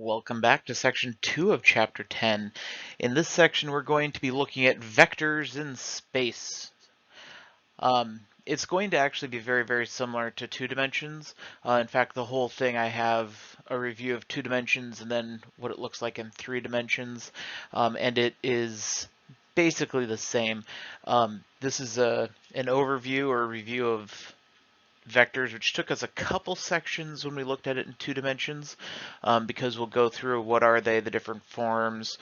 Welcome back to section 2 of chapter 10. In this section, we're going to be looking at vectors in space. It's going to actually be very similar to two dimensions. In fact, the whole thing I have a review of two dimensions and then what it looks like in three dimensions, and it is basically the same. This is an overview or a review of vectors, which took us a couple sections when we looked at it in two dimensions, because we'll go through what are they, the different forms,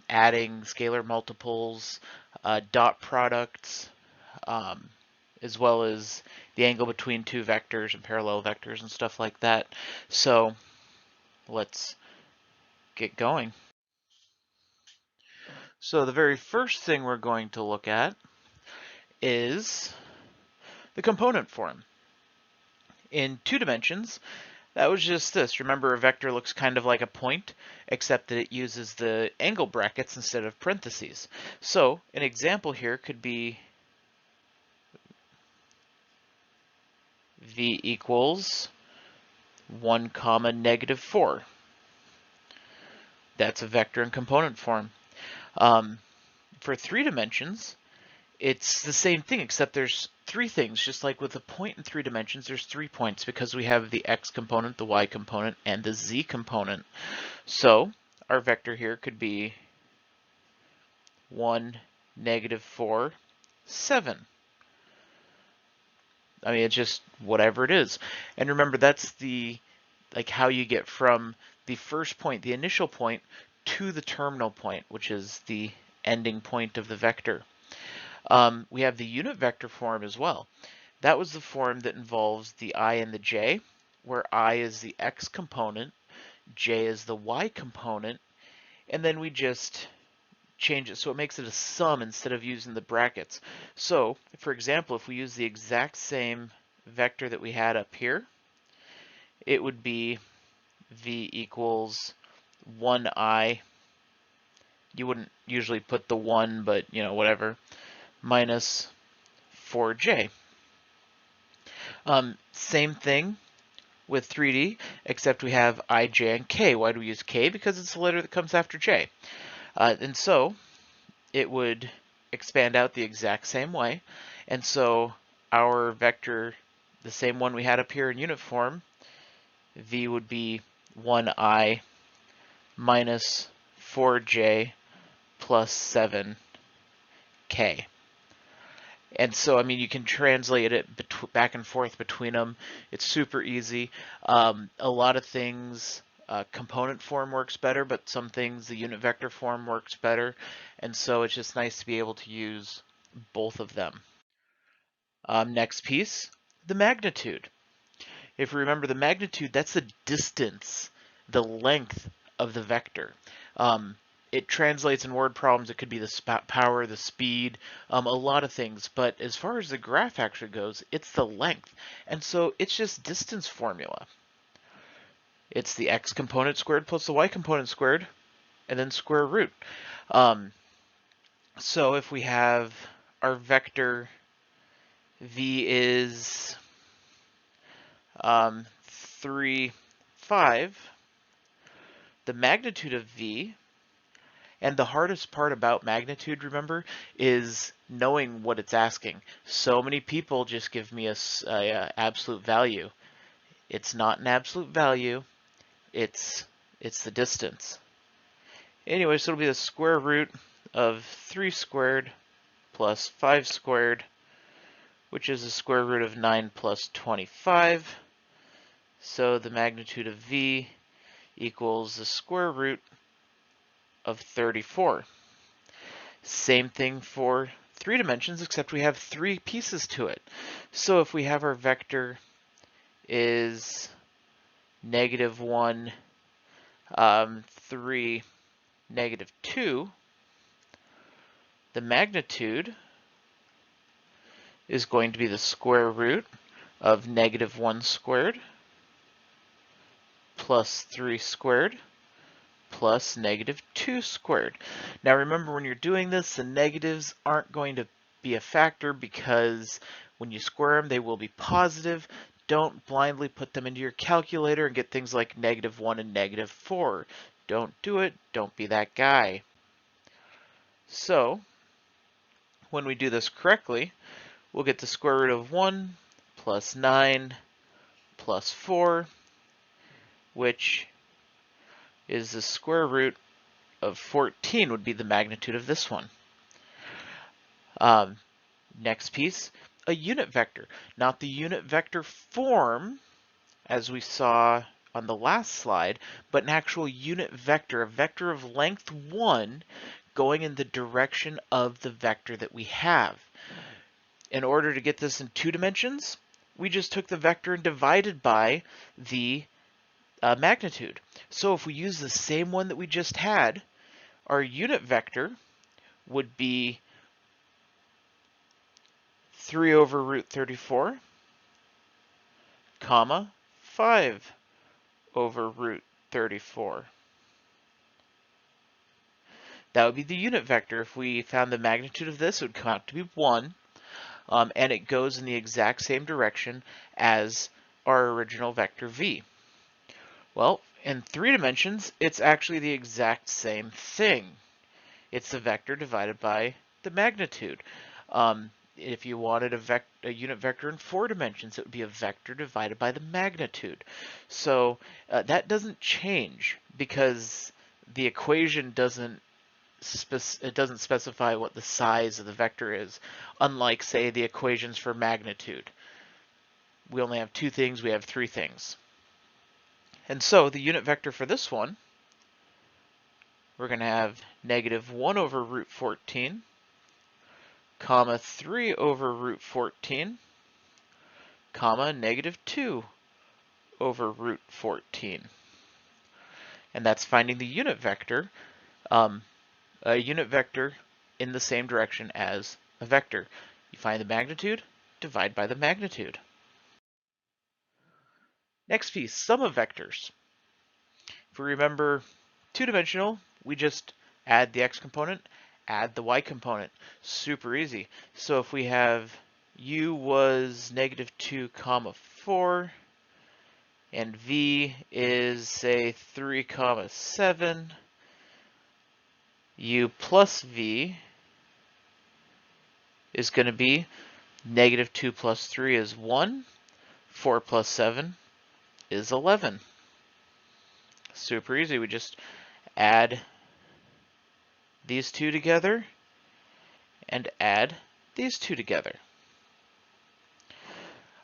adding scalar multiples, dot products, as well as the angle between two vectors and parallel vectors and stuff like that. So let's get going. So the very first thing we're going to look at is the component form. In two dimensions, that was just this. Remember, a vector looks kind of like a point, except that it uses the angle brackets instead of parentheses. So an example here could be v equals 1 comma negative 4. That's a vector in component form. For three dimensions, it's the same thing, except there's three things. Just like with a point in three dimensions, there's 3 points because we have the x component, the y component, and the z component. So our vector here could be 1, negative 4, 7. I mean, it's just whatever it is. And remember, that's how you get from the first point, the initial point, to the terminal point, which is the ending point of the vector. We have the unit vector form as well. That was the form that involves the I and the j, where I is the x component, j is the y component, and then we just change it so it makes it a sum instead of using the brackets. So, for example, if we use the exact same vector that we had up here, it would be v equals 1i. You wouldn't usually put the 1, but whatever, minus 4j. Same thing with 3D, except we have I, j, and k. Why do we use k? Because it's the letter that comes after j. And so it would expand out the exact same way. And so our vector, the same one we had up here in unit form, v would be 1i minus 4j plus 7k. And so, I mean, you can translate it back and forth between them. It's super easy. A lot of things, component form works better, but some things, the unit vector form works better. And so it's just nice to be able to use both of them. Next piece, the magnitude. If you remember the magnitude, that's the distance, the length of the vector. It translates in word problems. It could be the power, the speed, a lot of things. But as far as the graph actually goes, it's the length. And so it's just distance formula. It's the x component squared plus the y component squared, and then square root. So if we have our vector v is 3, 5, the magnitude of v, and the hardest part about magnitude, remember, is knowing what it's asking. So many people just give me a absolute value. It's not an absolute value. It's the distance. Anyway, so it'll be the square root of 3 squared plus 5 squared, which is the square root of 9 plus 25. So the magnitude of v equals the square root of 34. Same thing for three dimensions, except we have three pieces to it. So if we have our vector is negative 1, 3, negative 2, the magnitude is going to be the square root of negative 1 squared plus 3 squared plus negative 2 squared. Now remember, when you're doing this, the negatives aren't going to be a factor because when you square them, they will be positive. don't blindly put them into your calculator and get things like -1 and -4. Don't do it. Don't be that guy. So when we do this correctly, we'll get the square root of 1 plus 9 plus 4, which is the square root of 14 would be the magnitude of this one. Next piece, a unit vector. Not the unit vector form, as we saw on the last slide, but an actual unit vector, a vector of length 1 going in the direction of the vector that we have. In order to get this in 2 dimensions, we just took the vector and divided by the magnitude. So if we use the same one that we just had, our unit vector would be 3 over root 34, comma, 5 over root 34. That would be the unit vector. If we found the magnitude of this, it would come out to be 1, and it goes in the exact same direction as our original vector v. Well, in 3 dimensions, it's actually the exact same thing. It's the vector divided by the magnitude. If you wanted a unit vector in 4 dimensions, it would be a vector divided by the magnitude. So that doesn't change because the equation doesn't specify what the size of the vector is, unlike, say, the equations for magnitude. We only have 2 things, we have 3 things. And so the unit vector for this one, we're going to have -1 over root 14, comma 3 over root 14, comma -2 over root 14. And that's finding the unit vector, a unit vector in the same direction as a vector. You find the magnitude, divide by the magnitude. Next piece, sum of vectors. If we remember 2-dimensional, we just add the x component, add the y component. Super easy. So if we have u was -2 comma 4, and v is, say, 3 comma 7, u plus v is going to be -2 plus 3 is 1, 4 plus 7 is 11. Super easy. We just add these two together and add these two together.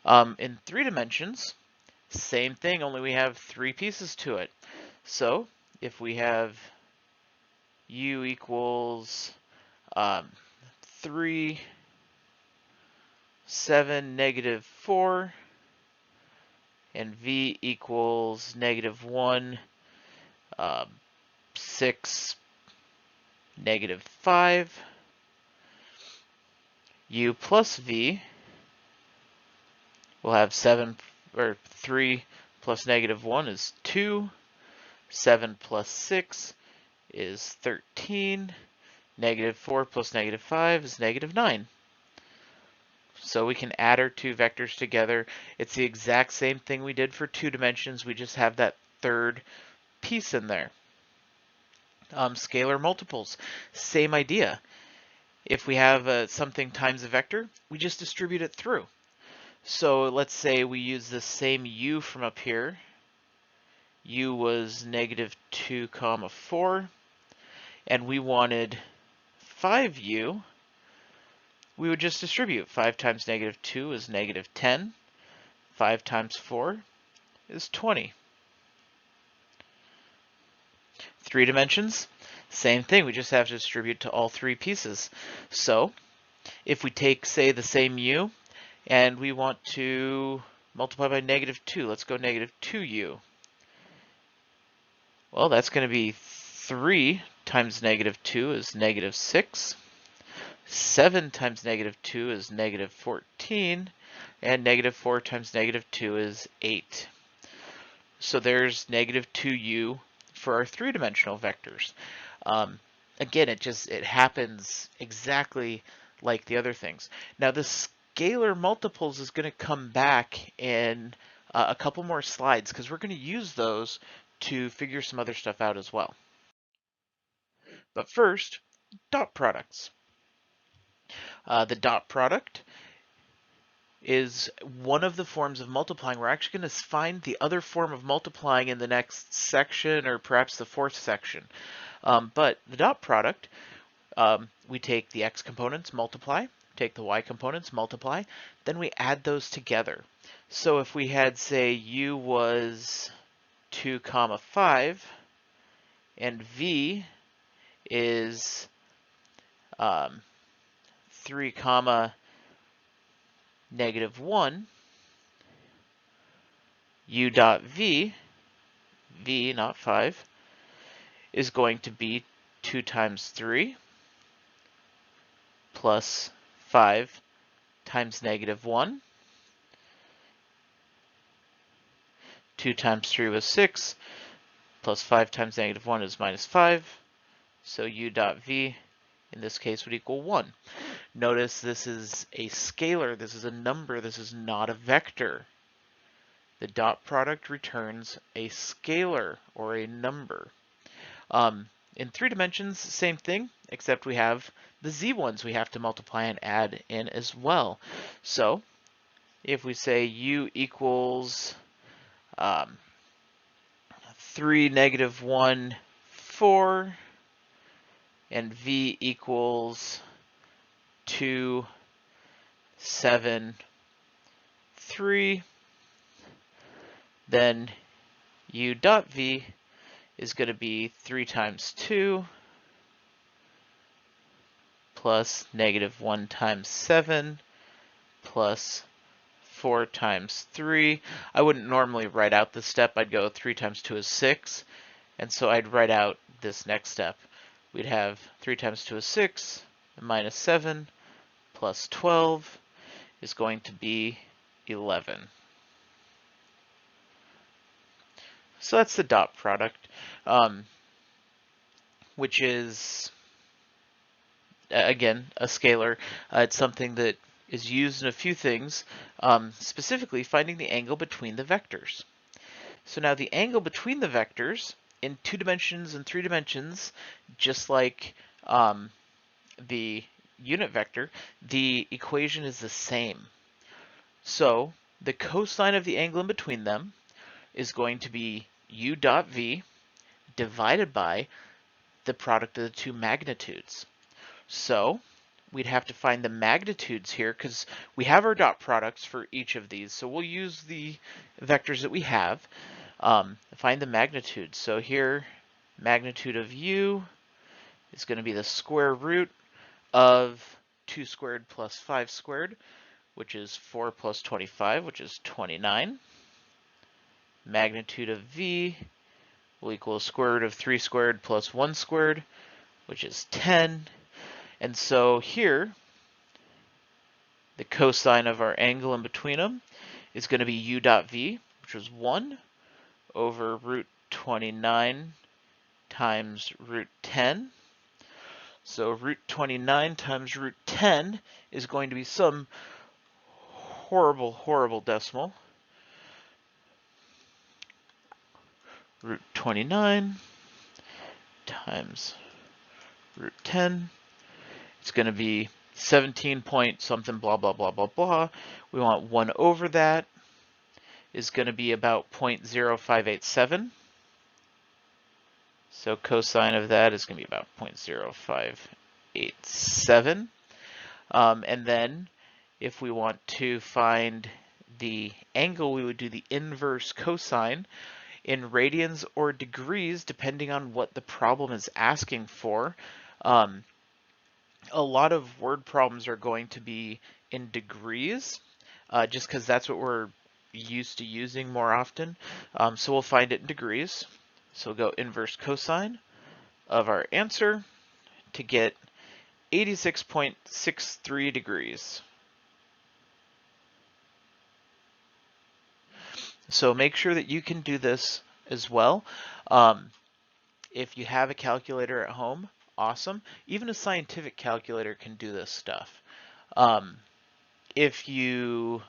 In 3 dimensions, same thing, only we have 3 pieces to it. So if we have u equals 3, 7, -4, and v equals -1, 6, -5, u plus v will have 3 plus -1 is 2, 7 plus 6 is 13, -4 plus -5 is -9. So we can add our 2 vectors together. It's the exact same thing we did for 2 dimensions. We just have that 3rd piece in there. Scalar multiples, same idea. If we have something times a vector, we just distribute it through. So let's say we use the same u from up here. U was -2 comma 4, and we wanted 5u. We would just distribute. 5 times -2 is -10. 5 times 4 is 20. 3 dimensions, same thing. We just have to distribute to all 3 pieces. So if we take, say, the same u, and we want to multiply by -2, let's go -2u. Well, that's going to be 3 times -2 is -6. 7 times -2 is -14, and -4 times -2 is 8. So there's -2u for our 3-dimensional vectors. Again, it happens exactly like the other things. Now the scalar multiples is going to come back in a couple more slides because we're going to use those to figure some other stuff out as well. But first, dot products. The dot product is one of the forms of multiplying. We're actually going to find the other form of multiplying in the next section, or perhaps the fourth section. But the dot product, we take the x components, multiply, take the y components, multiply, then we add those together. So if we had, say, u was 2, 5, and v is 3, -1, u dot v, v not 5, is going to be 2 times 3 plus 5 times -1. 2 times 3 was 6, plus 5 times -1 is -5. So u dot v, in this case, would equal 1. Notice this is a scalar. This is a number. This is not a vector. The dot product returns a scalar, or a number. In 3 dimensions, same thing, except we have the z ones we have to multiply and add in as well. So if we say u equals 3, -1, 4, and v equals 2, 7, 3, then u dot v is going to be 3 times 2 plus -1 times 7 plus 4 times 3. I wouldn't normally write out this step. I'd go 3 times 2 is 6. And so I'd write out this next step. We'd have 3 times 2 is 6, minus 7 plus 12 is going to be 11. So that's the dot product, which is, again, a scalar. It's something that is used in a few things, specifically finding the angle between the vectors. So now the angle between the vectors in 2 dimensions and 3 dimensions, just like the unit vector, the equation is the same. So the cosine of the angle in between them is going to be u dot v divided by the product of the 2 magnitudes. So we'd have to find the magnitudes here because we have our dot products for each of these. So we'll use the vectors that we have, find the magnitudes. So here, magnitude of u is going to be the square root of 2 squared plus 5 squared, which is 4 plus 25, which is 29. Magnitude of v will equal the square root of 3 squared plus 1 squared, which is 10. And so here, the cosine of our angle in between them is going to be u dot v, which is 1 over root 29 times root 10. So root 29 times root 10 is going to be some horrible, horrible decimal. Root 29 times root 10. It's going to be 17 point something, blah, blah, blah, blah, blah. We want 1 over that is going to be about 0.0587. So cosine of that is going to be about 0.0587. And then if we want to find the angle, we would do the inverse cosine in radians or degrees, depending on what the problem is asking for. A lot of word problems are going to be in degrees, just because that's what we're used to using more often. So we'll find it in degrees. So we'll go inverse cosine of our answer to get 86.63 degrees. So make sure that you can do this as well. If you have a calculator at home, awesome. Even a scientific calculator can do this stuff. If you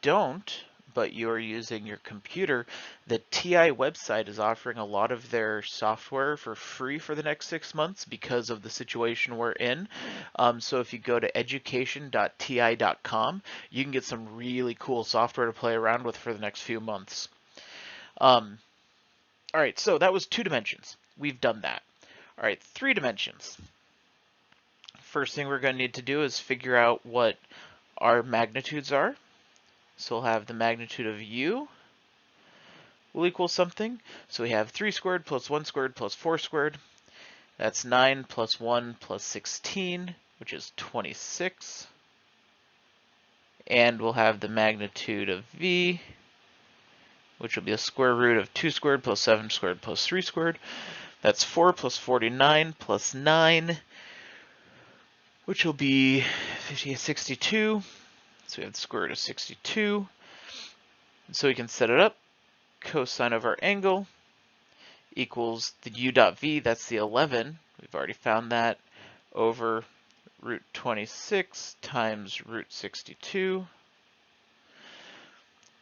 don't, but you're using your computer, the TI website is offering a lot of their software for free for the next 6 months because of the situation we're in. So if you go to education.ti.com, you can get some really cool software to play around with for the next few months. All right, so that was 2 dimensions. We've done that. All right, 3 dimensions. First thing we're going to need to do is figure out what our magnitudes are. So we'll have the magnitude of u will equal something. So we have 3 squared plus 1 squared plus 4 squared. That's 9 plus 1 plus 16, which is 26. And we'll have the magnitude of v, which will be the square root of 2 squared plus 7 squared plus 3 squared. That's 4 plus 49 plus 9, which will be 62. So we have the square root of 62. And so we can set it up. Cosine of our angle equals the u dot v, that's the 11. We've already found that, over root 26 times root 62.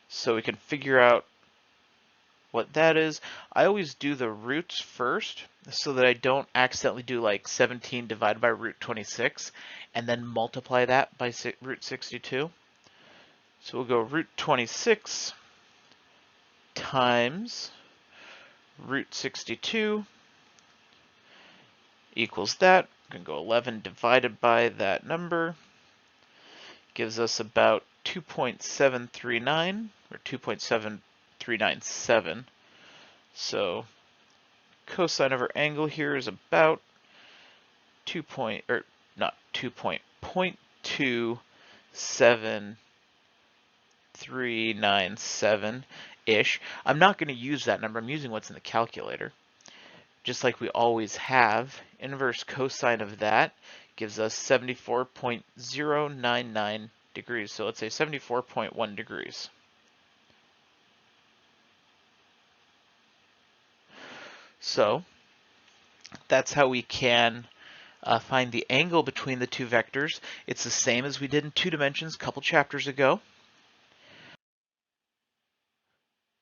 So we can figure out what that is. I always do the roots first so that I don't accidentally do like 17 divided by root 26 and then multiply that by root 62. So we'll go root 26 times root 62 equals that. We can go 11 divided by that number. Gives us about 2.739 or 2.7397. So cosine of our angle here is about 0.2737-ish. I'm not going to use that number. I'm using what's in the calculator. Just like we always have, inverse cosine of that gives us 74.099 degrees. So let's say 74.1 degrees. So that's how we can find the angle between the two vectors. It's the same as we did in 2 dimensions a couple chapters ago.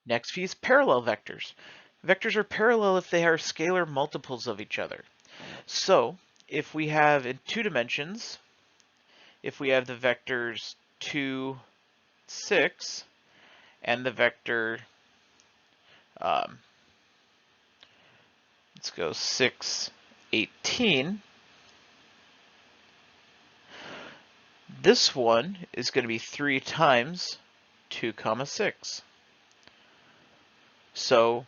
Next we use parallel vectors. Vectors are parallel if they are scalar multiples of each other. So if we have in 2 dimensions, if we have the vectors 2, 6, and the vector, let's go 6, 18, this one is going to be 3 times 2, 6. So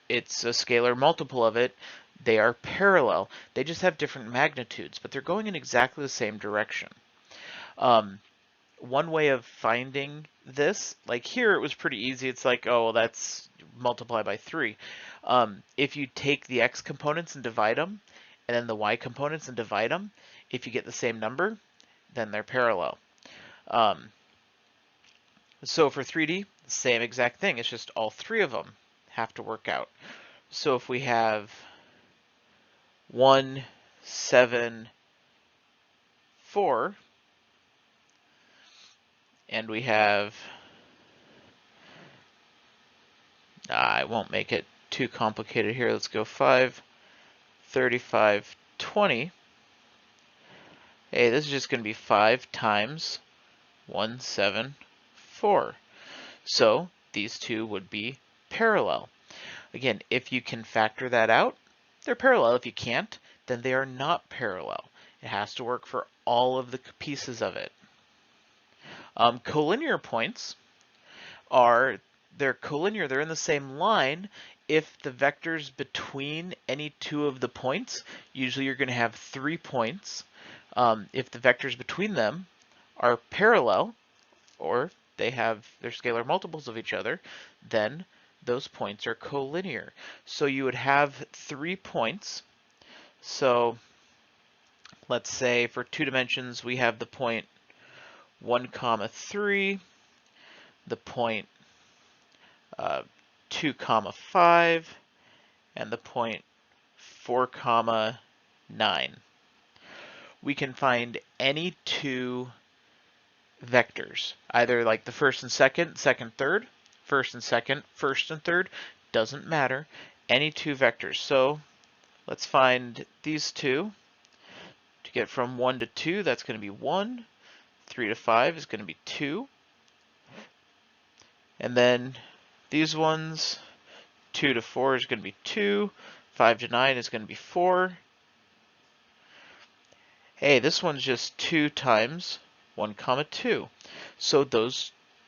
it's a scalar multiple of it. They are parallel. They just have different magnitudes, but they're going in exactly the same direction. One way of finding this, like here it was pretty easy. It's like, oh, well, that's multiply by 3. If you take the x components and divide them, and then the y components and divide them, if you get the same number, then they're parallel. So for 3D, same exact thing. It's just all 3 of them have to work out. So if we have 1, 7, 4, and we have, I won't make it too complicated here. Let's go 5, 35, 20. Hey, this is just going to be 5 times 1, 7, 4. So these two would be parallel. Again, if you can factor that out, they're parallel. If you can't, then they are not parallel. It has to work for all of the pieces of it. Collinear points they're collinear. They're in the same line if the vectors between any 2 of the points, usually you're going to have 3 points. If the vectors between them are parallel, or they're scalar multiples of each other, then those points are collinear. So you would have 3 points. So let's say for 2 dimensions we have the point 1, 3, the point 2, 5, and the point 4, 9. We can find any 2 vectors, either like the first and second, second, third, first and second, first and third, doesn't matter, any two vectors. So let's find these two. To get from 1 to 2, that's going to be 1. 3 to 5 is going to be 2. And then these ones, 2 to 4 is going to be 2. 5 to 9 is going to be 4. Hey, this one's just 2 times 1 comma 2. So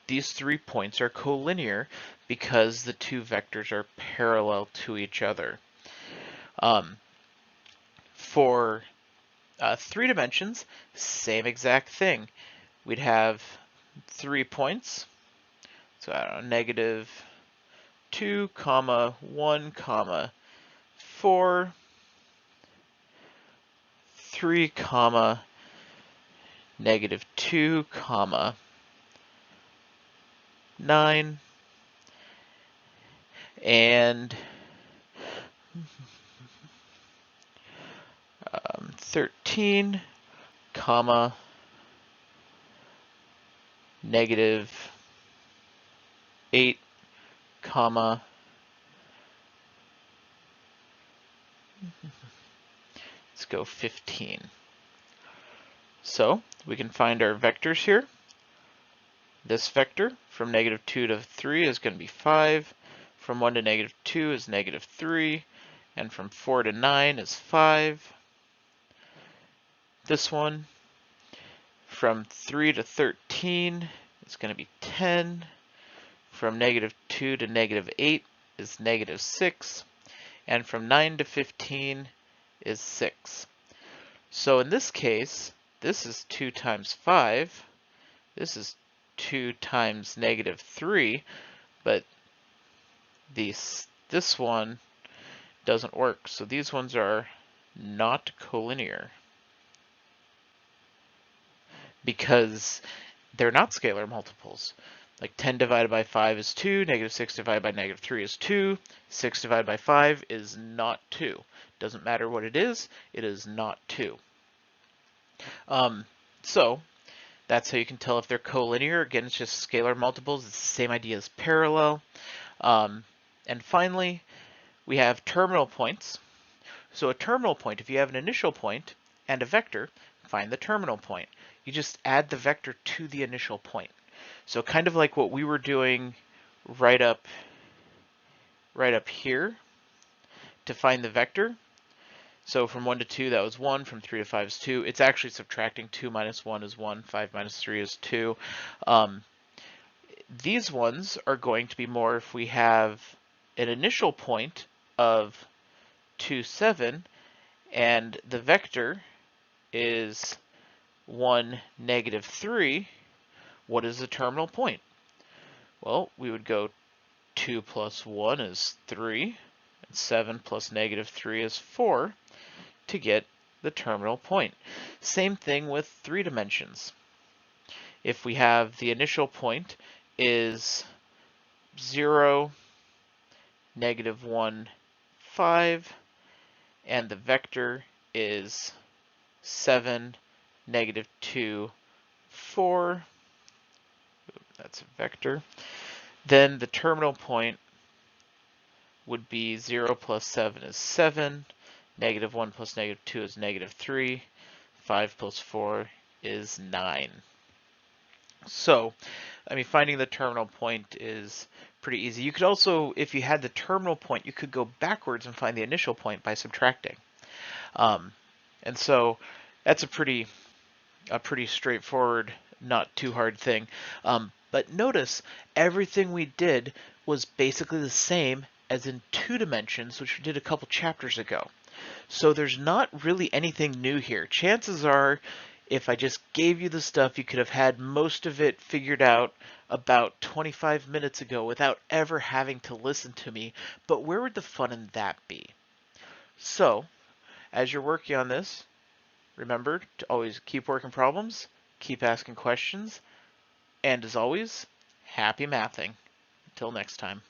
these 3 points are collinear because the two vectors are parallel to each other. For 3 dimensions, same exact thing. We'd have 3 points. So I don't know, negative 2, comma 1, comma 4, 3, comma negative 2, comma 9, and 13, comma negative 8, comma let's go 15. So we can find our vectors here. This vector from negative 2 to 3 is going to be 5. From 1 to negative 2 is negative 3. And from 4 to 9 is 5. This one from 3 to 13 is going to be 10. From negative 2 to negative 8 is negative 6. And from 9 to 15 is 6. So in this case, this is 2 times 5. This is 2 times negative 3, but this one doesn't work. So these ones are not collinear because they're not scalar multiples. Like 10 divided by 5 is 2, negative 6 divided by negative 3 is 2, 6 divided by 5 is not 2. Doesn't matter what it is not 2. So that's how you can tell if they're collinear. Again, it's just scalar multiples. It's the same idea as parallel. And finally, we have terminal points. So a terminal point, if you have an initial point and a vector, find the terminal point. You just add the vector to the initial point. So kind of like what we were doing right up here to find the vector. So from 1 to 2, that was 1. From 3 to 5 is 2. It's actually subtracting. 2 minus 1 is 1. 5 minus 3 is 2. These ones are going to be more if we have an initial point of 2, 7, and the vector is 1, negative 3. What is the terminal point? Well, we would go 2 plus 1 is 3, and 7 plus negative 3 is 4 to get the terminal point. Same thing with 3 dimensions. If we have the initial point is 0, negative 1, 5, and the vector is 7, negative 2, 4. That's a vector. Then the terminal point would be 0 plus 7 is 7. Negative 1 plus negative 2 is negative 3. 5 plus 4 is 9. So, finding the terminal point is pretty easy. You could also, if you had the terminal point, you could go backwards and find the initial point by subtracting. And so that's a pretty straightforward, not too hard thing. But notice everything we did was basically the same as in 2 dimensions, which we did a couple chapters ago. So there's not really anything new here. Chances are, if I just gave you the stuff, you could have had most of it figured out about 25 minutes ago without ever having to listen to me. But where would the fun in that be? So, as you're working on this, remember to always keep working problems, keep asking questions, and as always, happy mathing. Until next time.